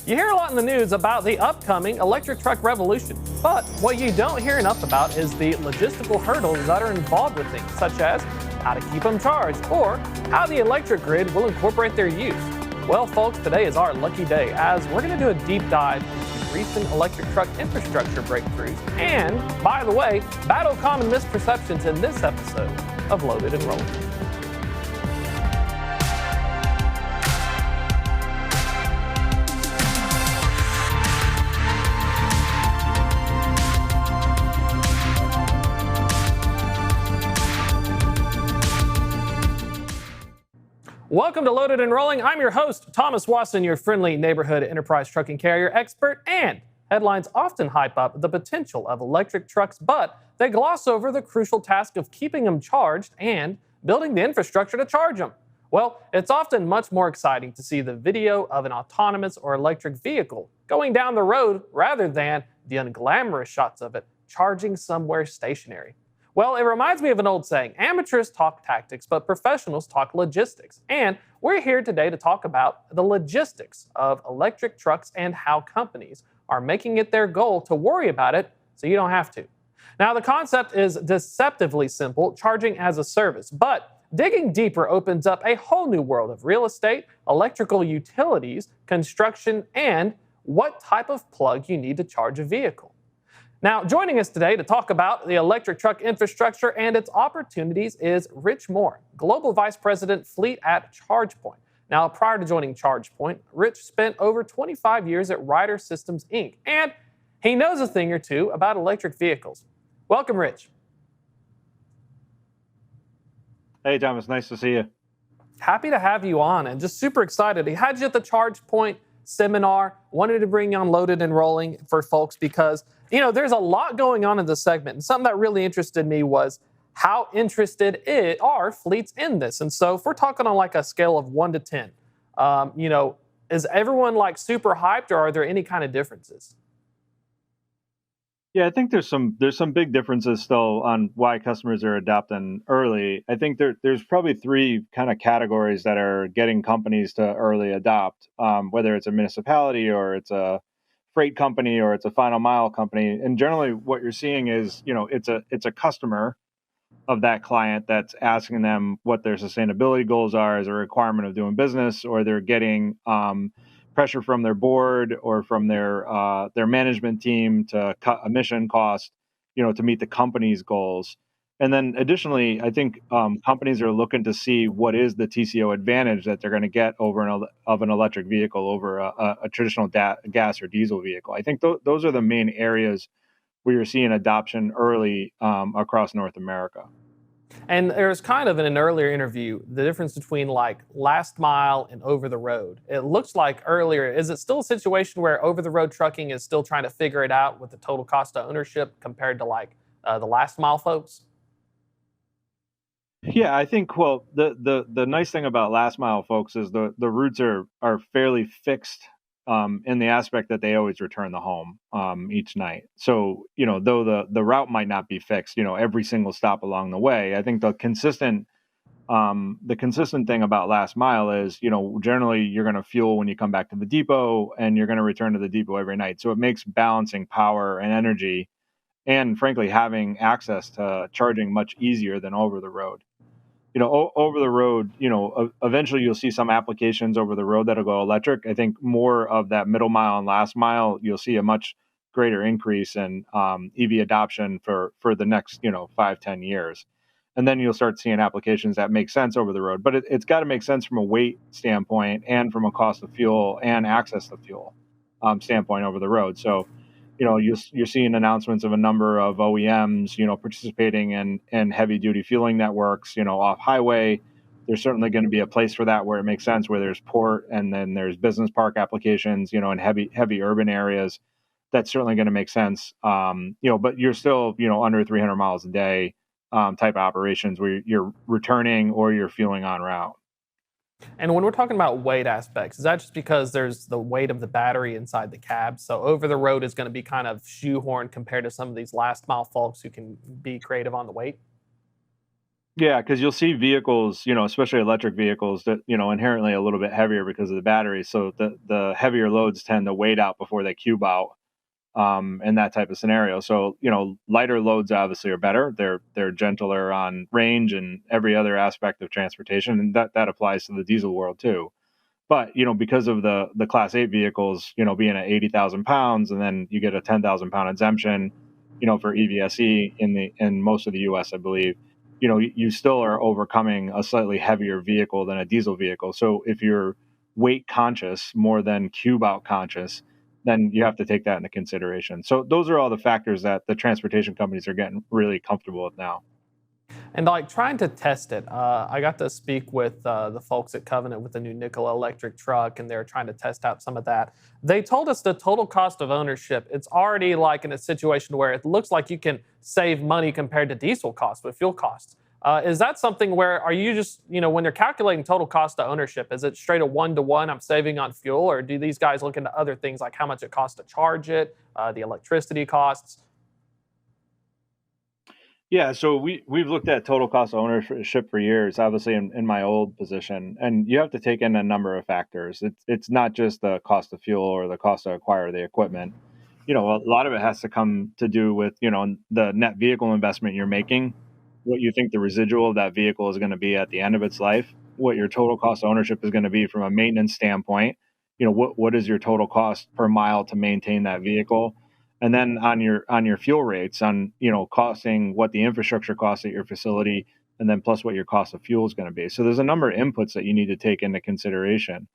You hear a lot in the news about the upcoming electric truck revolution, but what you don't hear enough about is the logistical hurdles that are involved with things, such as how to keep them charged or how the electric grid will incorporate their use. Well, folks, today is our lucky day as we're going to do a deep dive into recent electric truck infrastructure breakthroughs and, by the way, battle common misperceptions in this episode of Loaded and Rolling. Welcome to Loaded and Rolling. I'm your host, Thomas Wasson, your friendly neighborhood enterprise trucking carrier expert, and headlines often hype up the potential of electric trucks, but they gloss over the crucial task of keeping them charged and building the infrastructure to charge them. Well, it's often much more exciting to see the video of an autonomous or electric vehicle going down the road rather than the unglamorous shots of it charging somewhere stationary. Well, it reminds me of an old saying, amateurs talk tactics, but professionals talk logistics. And we're here today to talk about the logistics of electric trucks and how companies are making it their goal to worry about it so you don't have to. Now, the concept is deceptively simple, charging as a service, but digging deeper opens up a whole new world of real estate, electrical utilities, construction, and what type of plug you need to charge a vehicle. Now, joining us today to talk about the electric truck infrastructure and its opportunities is Rich Mohr, Global Vice President Fleet at Chargepoint. Now, prior to joining Chargepoint, Rich spent over 25 years at Ryder Systems, Inc., and he knows a thing or two about electric vehicles. Welcome, Rich. Hey, Thomas. Nice to see you. Happy to have you on, and just super excited. He had you at the Chargepoint seminar, wanted to bring you on Loaded and Rolling for folks because there's a lot going on in this segment. And something that really interested me was how interested are fleets in this. And so if we're talking on like a scale of 1 to 10, is everyone like super hyped or are there any kind of differences? Yeah, I think there's some big differences still on why customers are adopting early. I think there's probably three kind of categories that are getting companies to early adopt, whether it's a municipality or it's a freight company or it's a final mile company. And generally what you're seeing is, it's a customer of that client that's asking them what their sustainability goals are as a requirement of doing business, or they're getting pressure from their board or from their management team to cut emission costs, to meet the company's goals. And then additionally, I think companies are looking to see what is the TCO advantage that they're going to get over an electric vehicle over a traditional gas or diesel vehicle. I think those are the main areas where you're seeing adoption early across North America. And there's kind of in an earlier interview, the difference between like last mile and over the road. It looks like earlier, is it still a situation where over the road trucking is still trying to figure it out with the total cost of ownership compared to like the last mile folks? Yeah, I think, the nice thing about last mile folks is the routes are fairly fixed in the aspect that they always return the home each night. So, though the route might not be fixed, every single stop along the way, I think the consistent thing about last mile is, generally you're going to fuel when you come back to the depot and you're going to return to the depot every night. So it makes balancing power and energy and frankly having access to charging much easier than over the road. Over the road, eventually you'll see some applications over the road that'll go electric. I think more of that middle mile and last mile, you'll see a much greater increase in EV adoption for the next, 5-10 years. And then you'll start seeing applications that make sense over the road. But it's got to make sense from a weight standpoint and from a cost of fuel and access to fuel standpoint over the road. So, you're seeing announcements of a number of OEMs, participating in heavy duty fueling networks, off highway. There's certainly going to be a place for that where it makes sense, where there's port and then there's business park applications, in heavy urban areas. That's certainly going to make sense. But you're still, under 300 miles a day type of operations where you're returning or you're fueling en route. And when we're talking about weight aspects, is that just because there's the weight of the battery inside the cab? So over the road is going to be kind of shoehorned compared to some of these last mile folks who can be creative on the weight? Yeah, because you'll see vehicles, especially electric vehicles that, inherently a little bit heavier because of the batteries. So the heavier loads tend to wait out before they cube out, in that type of scenario. So, lighter loads obviously are better. They're gentler on range and every other aspect of transportation, and that applies to the diesel world too. But because of the Class 8 vehicles, being at 80,000 pounds, and then you get a 10,000 pound exemption, for EVSE in most of the U.S., I believe. You still are overcoming a slightly heavier vehicle than a diesel vehicle. So if you're weight conscious more than cube out conscious, then you have to take that into consideration. So those are all the factors that the transportation companies are getting really comfortable with now. And like trying to test it, I got to speak with the folks at Covenant with the new Nikola electric truck, and they're trying to test out some of that. They told us the total cost of ownership, it's already like in a situation where it looks like you can save money compared to diesel costs with fuel costs. Is that something where are you just, when they're calculating total cost of ownership, is it straight a 1-to-1, I'm saving on fuel, or do these guys look into other things like how much it costs to charge it, the electricity costs? Yeah, so we've looked at total cost of ownership for years, obviously in my old position, and you have to take in a number of factors. It's not just the cost of fuel or the cost to acquire the equipment. A lot of it has to come to do with the net vehicle investment you're making, what you think the residual of that vehicle is going to be at the end of its life, what your total cost of ownership is going to be from a maintenance standpoint. What is your total cost per mile to maintain that vehicle, and then on your fuel rates, on costing what the infrastructure costs at your facility, and then plus what your cost of fuel is going to be. So there's a number of inputs that you need to take into consideration.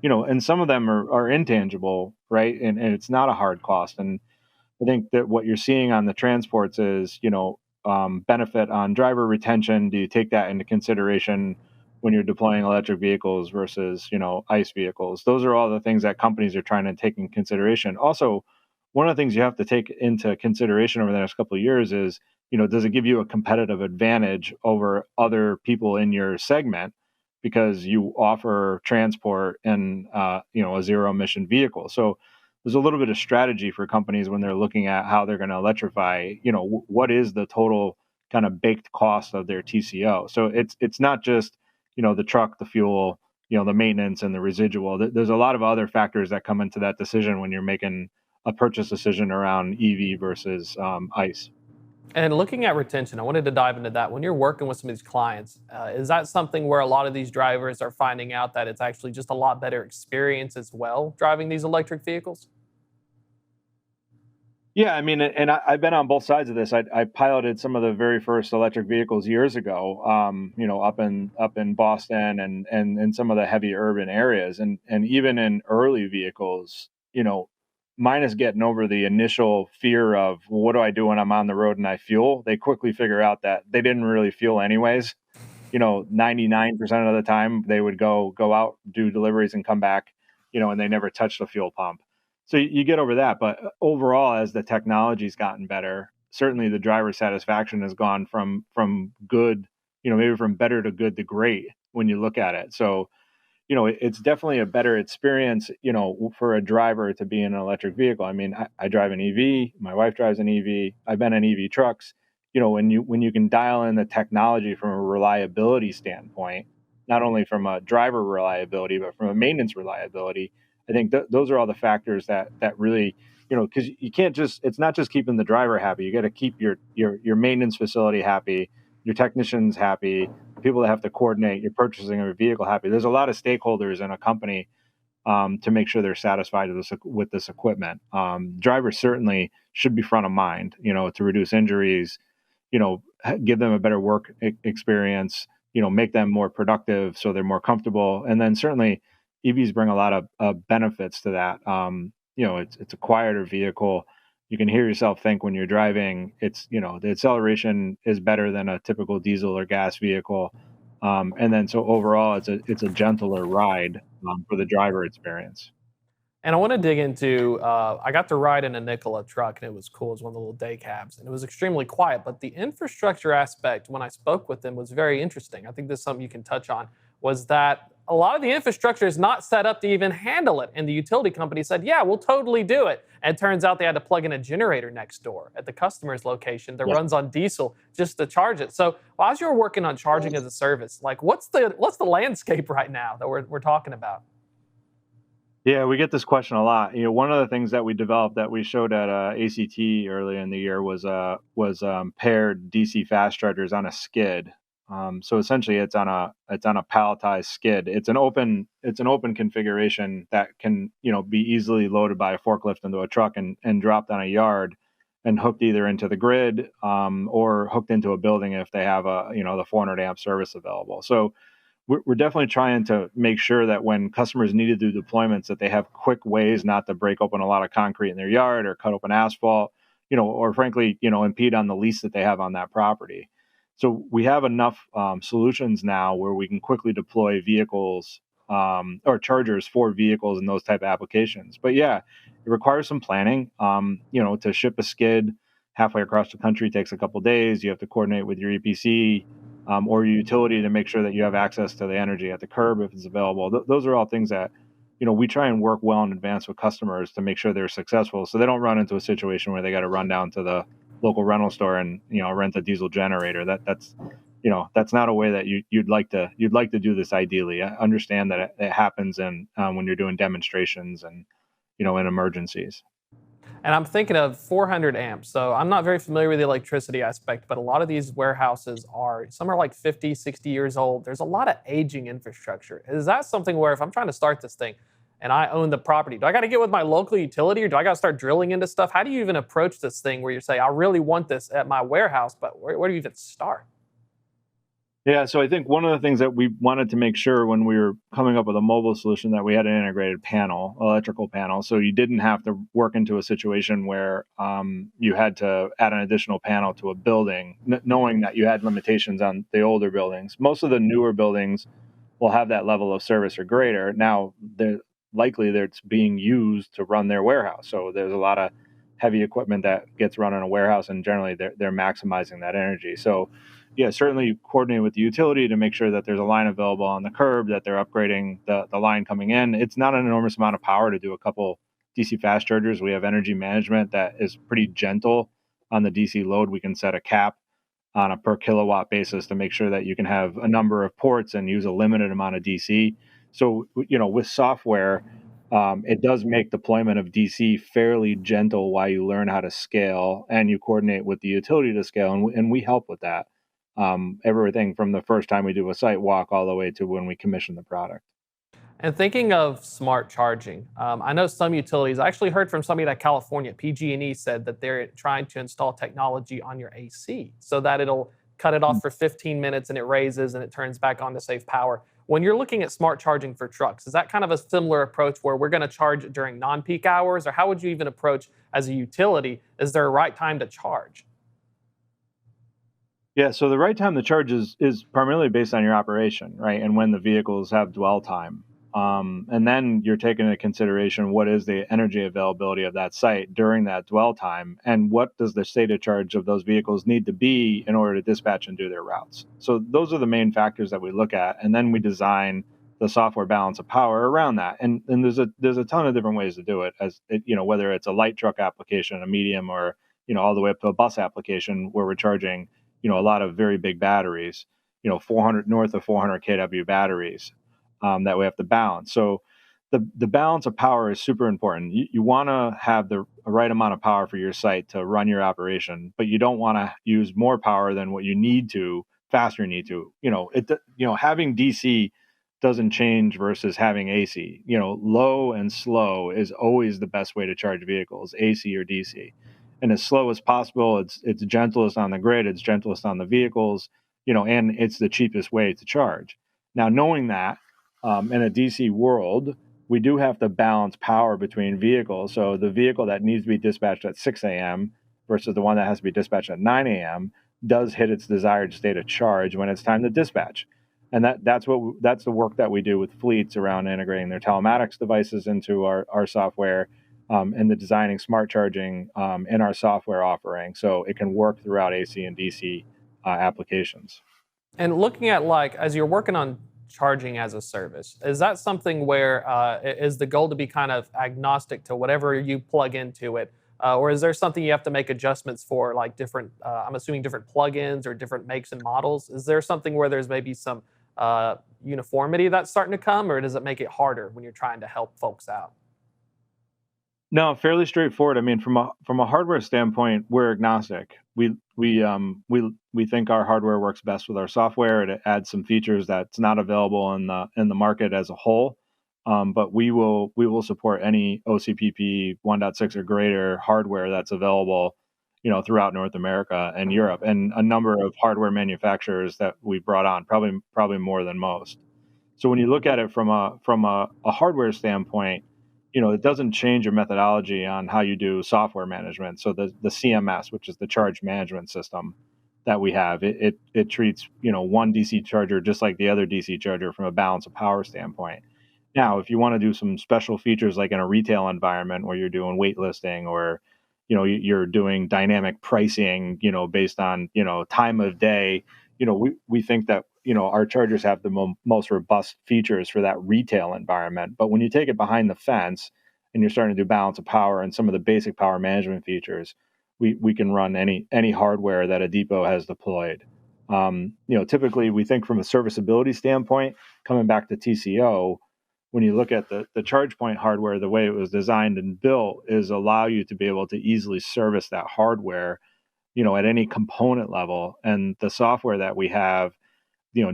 And some of them are intangible, right? And it's not a hard cost. And I think that what you're seeing on the transports is, benefit on driver retention. Do you take that into consideration when you're deploying electric vehicles versus, ICE vehicles? Those are all the things that companies are trying to take in consideration. Also, one of the things you have to take into consideration over the next couple of years is, does it give you a competitive advantage over other people in your segment because you offer transport and, a zero emission vehicle? So there's a little bit of strategy for companies when they're looking at how they're going to electrify. What is the total kind of baked cost of their TCO? So it's not just the truck, the fuel, the maintenance, and the residual. There's a lot of other factors that come into that decision when you're making a purchase decision around EV versus ICE. And looking at retention, I wanted to dive into that. When you're working with some of these clients, is that something where a lot of these drivers are finding out that it's actually just a lot better experience as well driving these electric vehicles? Yeah, I mean, and I've been on both sides of this. I piloted some of the very first electric vehicles years ago, up in Boston and in some of the heavy urban areas, and even in early vehicles, minus getting over the initial fear of, well, what do I do when I'm on the road and I fuel? They quickly figure out that they didn't really fuel anyways. 99% of the time they would go out, do deliveries, and come back, and they never touched a fuel pump. So you get over that. But overall, as the technology's gotten better, certainly the driver satisfaction has gone from good, maybe from better to good to great when you look at it. So it's definitely a better experience, for a driver to be in an electric vehicle. I mean, I drive an EV. My wife drives an EV. I've been in EV trucks. When you can dial in the technology from a reliability standpoint, not only from a driver reliability but from a maintenance reliability, I think those are all the factors that really, because you can't just, it's not just keeping the driver happy. You got to keep your maintenance facility happy, your technicians happy, the people that have to coordinate your purchasing of a vehicle happy. There's a lot of stakeholders in a company, to make sure they're satisfied with this equipment. Drivers certainly should be front of mind, to reduce injuries, give them a better work experience, make them more productive so they're more comfortable. And then certainly EVs bring a lot of benefits to that. It's a quieter vehicle. You can hear yourself think when you're driving. The acceleration is better than a typical diesel or gas vehicle. And then so overall, it's a gentler ride, for the driver experience. And I want to dig into. I got to ride in a Nikola truck, and it was cool. It was one of the little day cabs, and it was extremely quiet. But the infrastructure aspect, when I spoke with them, was very interesting. I think this is something you can touch on. Was that a lot of the infrastructure is not set up to even handle it. And the utility company said, yeah, we'll totally do it. And it turns out they had to plug in a generator next door at the customer's location that runs on diesel just to charge it. So as you're working on charging as a service, like what's the landscape right now that we're talking about? Yeah, we get this question a lot. One of the things that we developed that we showed at ACT earlier in the year was paired DC fast chargers on a skid. So essentially, it's on a palletized skid. It's an open configuration that can be easily loaded by a forklift into a truck and dropped on a yard and hooked either into the grid or hooked into a building if they have the 400 amp service available. So we're definitely trying to make sure that when customers need to do deployments, that they have quick ways not to break open a lot of concrete in their yard or cut open asphalt, or frankly, impede on the lease that they have on that property. So we have enough solutions now where we can quickly deploy vehicles or chargers for vehicles in those type of applications. But yeah, it requires some planning. To ship a skid halfway across the country takes a couple days. You have to coordinate with your EPC. Or your utility to make sure that you have access to the energy at the curb if it's available. Those are all things that, we try and work well in advance with customers to make sure they're successful, so they don't run into a situation where they got to run down to the local rental store and rent a diesel generator. That's not a way that you'd like to do this. Ideally, I understand that it happens when you're doing demonstrations and in emergencies. And I'm thinking of 400 amps. So I'm not very familiar with the electricity aspect, but a lot of these warehouses some are like 50, 60 years old. There's a lot of aging infrastructure. Is that something where if I'm trying to start this thing and I own the property, do I got to get with my local utility or do I got to start drilling into stuff? How do you even approach this thing where you say, I really want this at my warehouse, but where do you even start? Yeah, so I think one of the things that we wanted to make sure when we were coming up with a mobile solution that we had an integrated electrical panel, so you didn't have to work into a situation where you had to add an additional panel to a building, knowing that you had limitations on the older buildings. Most of the newer buildings will have that level of service or greater. Now, they're likely it's being used to run their warehouse, so there's a lot of heavy equipment that gets run in a warehouse, and generally they're maximizing that energy. So yeah, certainly coordinate with the utility to make sure that there's a line available on the curb, that they're upgrading the line coming in. It's not an enormous amount of power to do a couple DC fast chargers. We have energy management that is pretty gentle on the DC load. We can set a cap on a per kilowatt basis to make sure that you can have a number of ports and use a limited amount of DC. So, with software, it does make deployment of DC fairly gentle while you learn how to scale and you coordinate with the utility to scale. And we help with that. Everything from the first time we do a site walk all the way to when we commission the product. And thinking of smart charging, I know some utilities, I actually heard from somebody at California, PG&E said that they're trying to install technology on your AC so that it'll cut it off for 15 minutes and it raises and it turns back on to save power. When you're looking at smart charging for trucks, is that kind of a similar approach where we're going to charge during non-peak hours, or how would you even approach as a utility? Is there a right time to charge? Yeah, so the right time to charge is primarily based on your operation, right? And when the vehicles have dwell time. And then you're taking into consideration what is the energy availability of that site during that dwell time, and what does the state of charge of those vehicles need to be in order to dispatch and do their routes. So those are the main factors that we look at, and then we design the software balance of power around that. And there's a ton of different ways to do it, whether it's a light truck application, a medium, or all the way up to a bus application where we're charging a lot of very big batteries, 400 north of 400 kW batteries that we have to balance. So the balance of power is super important. You want to have the right amount of power for your site to run your operation, but you don't want to use more power than what you need to, faster you need to. Having DC doesn't change versus having AC. Low and slow is always the best way to charge vehicles, AC or DC. And as slow as possible, it's gentlest on the grid, it's gentlest on the vehicles, and it's the cheapest way to charge. Now, knowing that in a DC world, we do have to balance power between vehicles. So the vehicle that needs to be dispatched at 6 a.m. versus the one that has to be dispatched at 9 a.m. does hit its desired state of charge when it's time to dispatch. And that's the work that we do with fleets around integrating their telematics devices into our software. And the designing smart charging in our software offering so it can work throughout AC and DC applications. And looking at as you're working on charging as a service. Is that something where is the goal to be kind of agnostic to whatever you plug into it? Or is there something you have to make adjustments for, like different, I'm assuming different plugins or different makes and models? Is there something where there's maybe some uniformity that's starting to come, or does it make it harder when you're trying to help folks out? No, fairly straightforward. I mean, from a hardware standpoint, we're agnostic. We think our hardware works best with our software. It adds some features that's not available in the market as a whole. But we will support any OCPP 1.6 or greater hardware that's available, throughout North America and Europe, and a number of hardware manufacturers that we brought on, probably more than most. So when you look at it from a hardware standpoint, it doesn't change your methodology on how you do software management. So the CMS, which is the charge management system that we have, it treats one DC charger just like the other DC charger from a balance of power standpoint. Now, if you want to do some special features like in a retail environment where you're doing waitlisting, or you're doing dynamic pricing, based on time of day, we think that our chargers have the most robust features for that retail environment. But when you take it behind the fence and you're starting to do balance of power and some of the basic power management features, we can run any hardware that a depot has deployed. Typically we think from a serviceability standpoint, coming back to TCO, when you look at the Chargepoint hardware, the way it was designed and built is allow you to be able to easily service that hardware, at any component level. And the software that we have,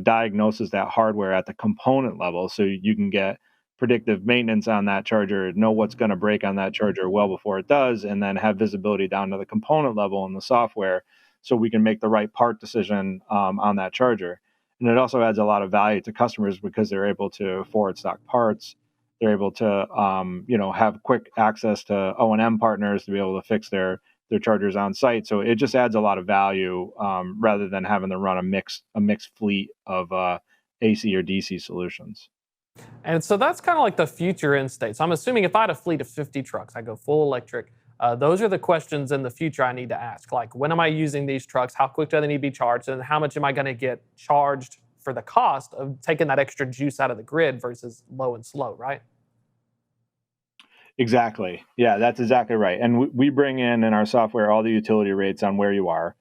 diagnoses that hardware at the component level, so you can get predictive maintenance on that charger, know what's going to break on that charger well before it does, and then have visibility down to the component level in the software, so we can make the right part decision on that charger. And it also adds a lot of value to customers because they're able to forward stock parts. They're able to, have quick access to O&M partners to be able to fix their chargers on site. So it just adds a lot of value, rather than having to run a mixed fleet of AC or DC solutions. And so that's kind of like the future end state. So I'm assuming if I had a fleet of 50 trucks, I go full electric. Those are the questions in the future I need to ask. Like, when am I using these trucks? How quick do they need to be charged? And how much am I going to get charged for the cost of taking that extra juice out of the grid versus low and slow, right? Exactly. Yeah, that's exactly right. And we bring in our software all the utility rates on where you are.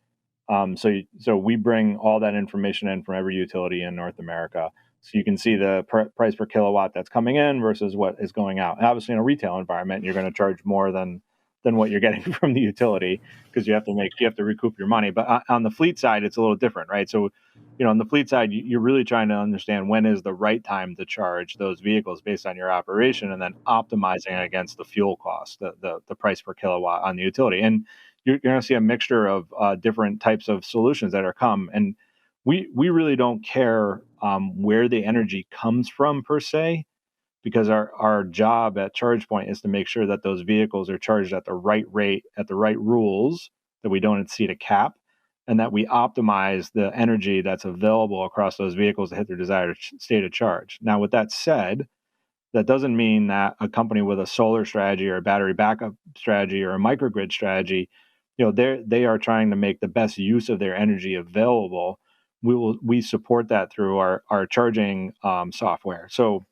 So we bring all that information in from every utility in North America. So you can see the price per kilowatt that's coming in versus what is going out. And obviously, in a retail environment, you're going to charge more than what you're getting from the utility, because you have to recoup your money. But on the fleet side, it's a little different, right? So, on the fleet side, you're really trying to understand when is the right time to charge those vehicles based on your operation, and then optimizing it against the fuel cost, the price per kilowatt on the utility. And you're going to see a mixture of different types of solutions that are come. And we really don't care where the energy comes from per se, because our job at ChargePoint is to make sure that those vehicles are charged at the right rate, at the right rules, that we don't exceed a cap, and that we optimize the energy that's available across those vehicles to hit their desired state of charge. Now, with that said, that doesn't mean that a company with a solar strategy or a battery backup strategy or a microgrid strategy, they are trying to make the best use of their energy available. We support that through our charging software. So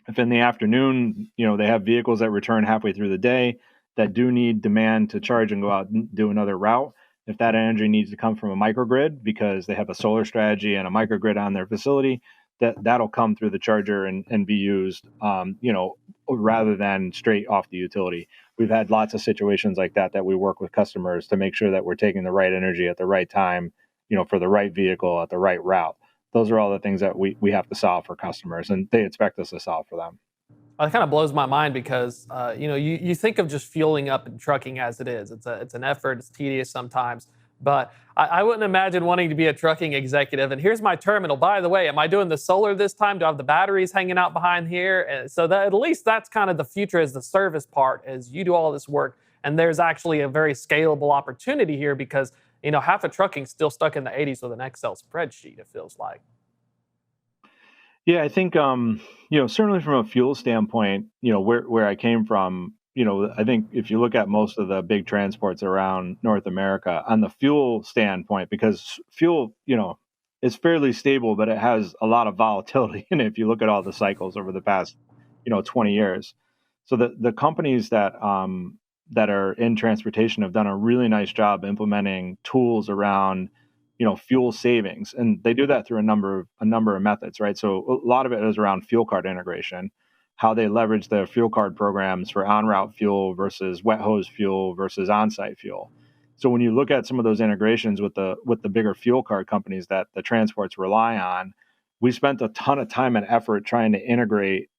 if in the afternoon, they have vehicles that return halfway through the day that do need demand to charge and go out and do another route, if that energy needs to come from a microgrid because they have a solar strategy and a microgrid on their facility, that'll come through the charger and be used, rather than straight off the utility. We've had lots of situations like that we work with customers to make sure that we're taking the right energy at the right time, for the right vehicle at the right route. Those are all the things that we have to solve for customers, and they expect us to solve for them. Well, it kind of blows my mind because you think of just fueling up and trucking as it is. It's an effort. It's tedious sometimes, but I wouldn't imagine wanting to be a trucking executive. And here's my terminal. By the way, am I doing the solar this time? Do I have the batteries hanging out behind here? And so that, at least that's kind of the future, is the service part, as you do all this work, and there's actually a very scalable opportunity here because half of trucking's still stuck in the 80s with an Excel spreadsheet, it feels like. Yeah, I think, certainly from a fuel standpoint, where I came from, I think if you look at most of the big transports around North America on the fuel standpoint, because fuel, is fairly stable, but it has a lot of volatility in it if you look at all the cycles over the past 20 years. So the companies that are in transportation have done a really nice job implementing tools around fuel savings, and they do that through a number of methods, right? So a lot of it is around fuel card integration, how they leverage their fuel card programs for on route fuel versus wet hose fuel versus on site fuel. So when you look at some of those integrations with the bigger fuel card companies that the transports rely on, we spent a ton of time and effort trying to integrate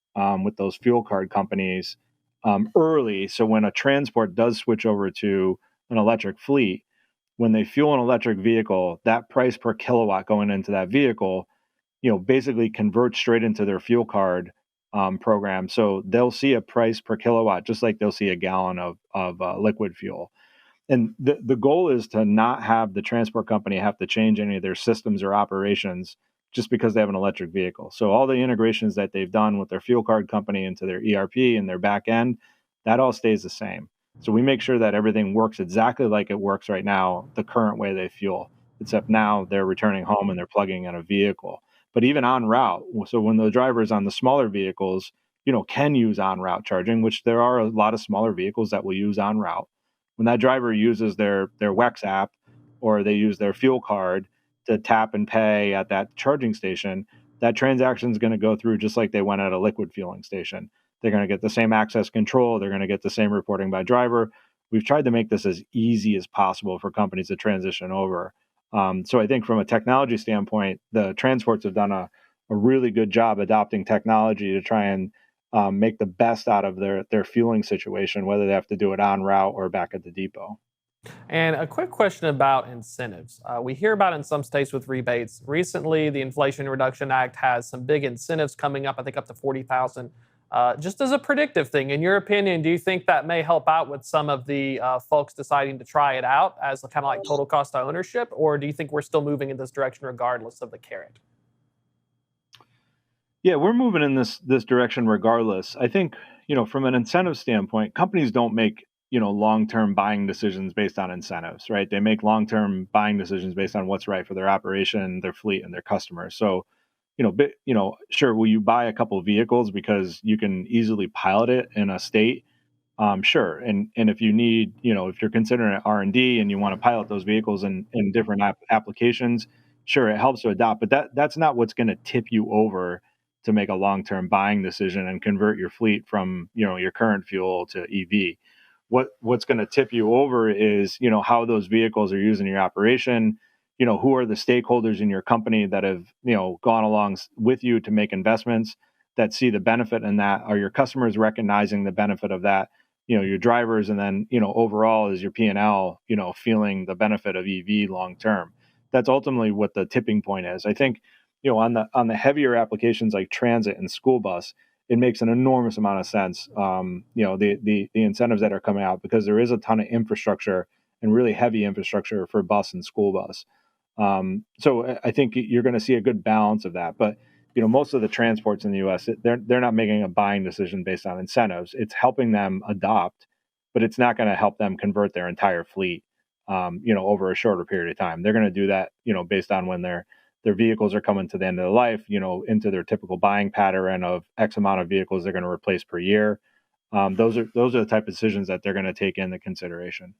with those fuel card companies early. So when a transport does switch over to an electric fleet, when they fuel an electric vehicle, that price per kilowatt going into that vehicle, basically converts straight into their fuel card program. So they'll see a price per kilowatt, just like they'll see a gallon of liquid fuel. And the goal is to not have the transport company have to change any of their systems or operations just because they have an electric vehicle. So all the integrations that they've done with their fuel card company into their ERP and their back end, that all stays the same. So we make sure that everything works exactly like it works right now, the current way they fuel, except now they're returning home and they're plugging in a vehicle. But even on route, so when the drivers on the smaller vehicles, can use on route charging, which there are a lot of smaller vehicles that will use on route. When that driver uses their WEX app or they use their fuel card to tap and pay at that charging station, that transaction is going to go through just like they went at a liquid fueling station. They're going to get the same access control. They're going to get the same reporting by driver. We've tried to make this as easy as possible for companies to transition over. So I think from a technology standpoint, the transports have done a really good job adopting technology to try and make the best out of their fueling situation, whether they have to do it on route or back at the depot. And a quick question about incentives. We hear about in some states with rebates. Recently, the Inflation Reduction Act has some big incentives coming up, I think up to $40,000. Just as a predictive thing, in your opinion, do you think that may help out with some of the folks deciding to try it out as kind of like total cost of ownership? Or do you think we're still moving in this direction regardless of the carrot? Yeah, we're moving in this direction regardless. I think, from an incentive standpoint, companies don't make, long-term buying decisions based on incentives, right? They make long-term buying decisions based on what's right for their operation, their fleet, and their customers. So, sure, will you buy a couple of vehicles because you can easily pilot it in a state? Sure. And if you need, if you're considering R&D and you want to pilot those vehicles in different applications, sure, it helps to adopt. But that's not what's going to tip you over to make a long-term buying decision and convert your fleet from, your current fuel to EV. What's going to tip you over is, how those vehicles are used in your operation. Who are the stakeholders in your company that have, gone along with you to make investments that see the benefit in that? Are your customers recognizing the benefit of that? Your drivers, and then, overall is your P&L, feeling the benefit of EV long term. That's ultimately what the tipping point is. I think, on the heavier applications like transit and school bus, it makes an enormous amount of sense. The incentives that are coming out, because there is a ton of infrastructure and really heavy infrastructure for bus and school bus. So I think you're going to see a good balance of that. But most of the transports in the U.S., they're not making a buying decision based on incentives. It's helping them adopt, but it's not going to help them convert their entire fleet, over a shorter period of time. They're going to do that, based on when their vehicles are coming to the end of their life, into their typical buying pattern of X amount of vehicles they're going to replace per year. Those are the type of decisions that they're going to take into consideration.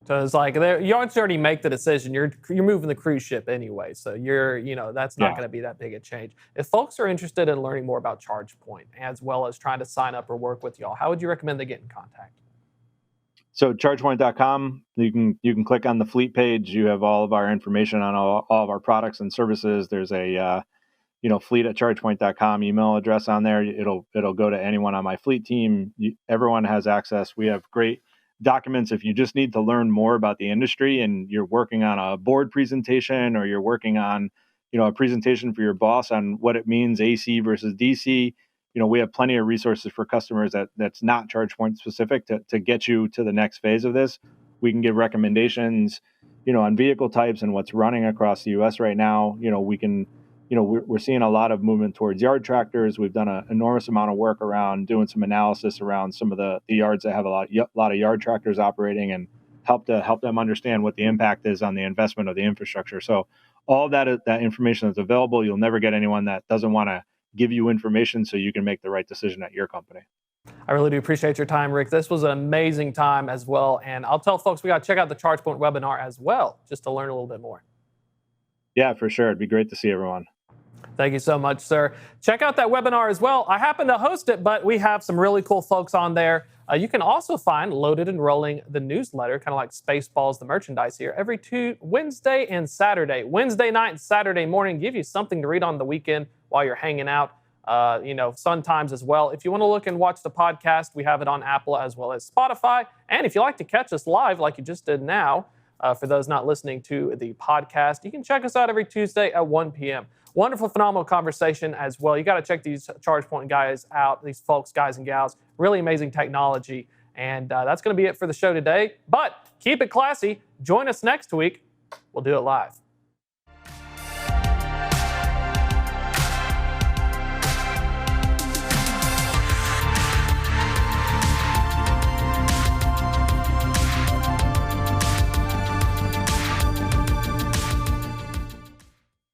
So it's like you already make the decision. You're moving the cruise ship anyway, so that's not Yeah. going to be that big a change. If folks are interested in learning more about ChargePoint as well as trying to sign up or work with y'all, how would you recommend they get in contact? So chargepoint.com, you can click on the fleet page. You have all of our information on all of our products and services. There's a fleet at chargepoint.com email address on there. It'll go to anyone on my fleet team. Everyone has access. We have great documents if you just need to learn more about the industry and you're working on a board presentation, or you're working on a presentation for your boss on what it means AC versus DC. We have plenty of resources for customers that's not ChargePoint specific to get you to the next phase of this. We can give recommendations on vehicle types and what's running across the US right now. We can we're seeing a lot of movement towards yard tractors. We've done an enormous amount of work around doing some analysis around some of the yards that have a lot of yard tractors operating, and help them understand what the impact is on the investment of the infrastructure. So all that information that's available. You'll never get anyone that doesn't want to give you information so you can make the right decision at your company. I really do appreciate your time, Rick. This was an amazing time as well. And I'll tell folks we got to check out the Chargepoint webinar as well, just to learn a little bit more. Yeah, for sure. It'd be great to see everyone. Thank you so much, sir. Check out that webinar as well. I happen to host it, but we have some really cool folks on there. You can also find Loaded and Rolling, the newsletter, kind of like Spaceballs, the merchandise here, every Wednesday and Saturday. Wednesday night and Saturday morning, give you something to read on the weekend while you're hanging out. Sun times as well. If you want to look and watch the podcast, we have it on Apple as well as Spotify. And if you like to catch us live like you just did now, for those not listening to the podcast, you can check us out every Tuesday at 1 p.m. Wonderful, phenomenal conversation as well. You got to check these Chargepoint guys out, these folks, guys and gals. Really amazing technology. And that's going to be it for the show today. But keep it classy. Join us next week. We'll do it live.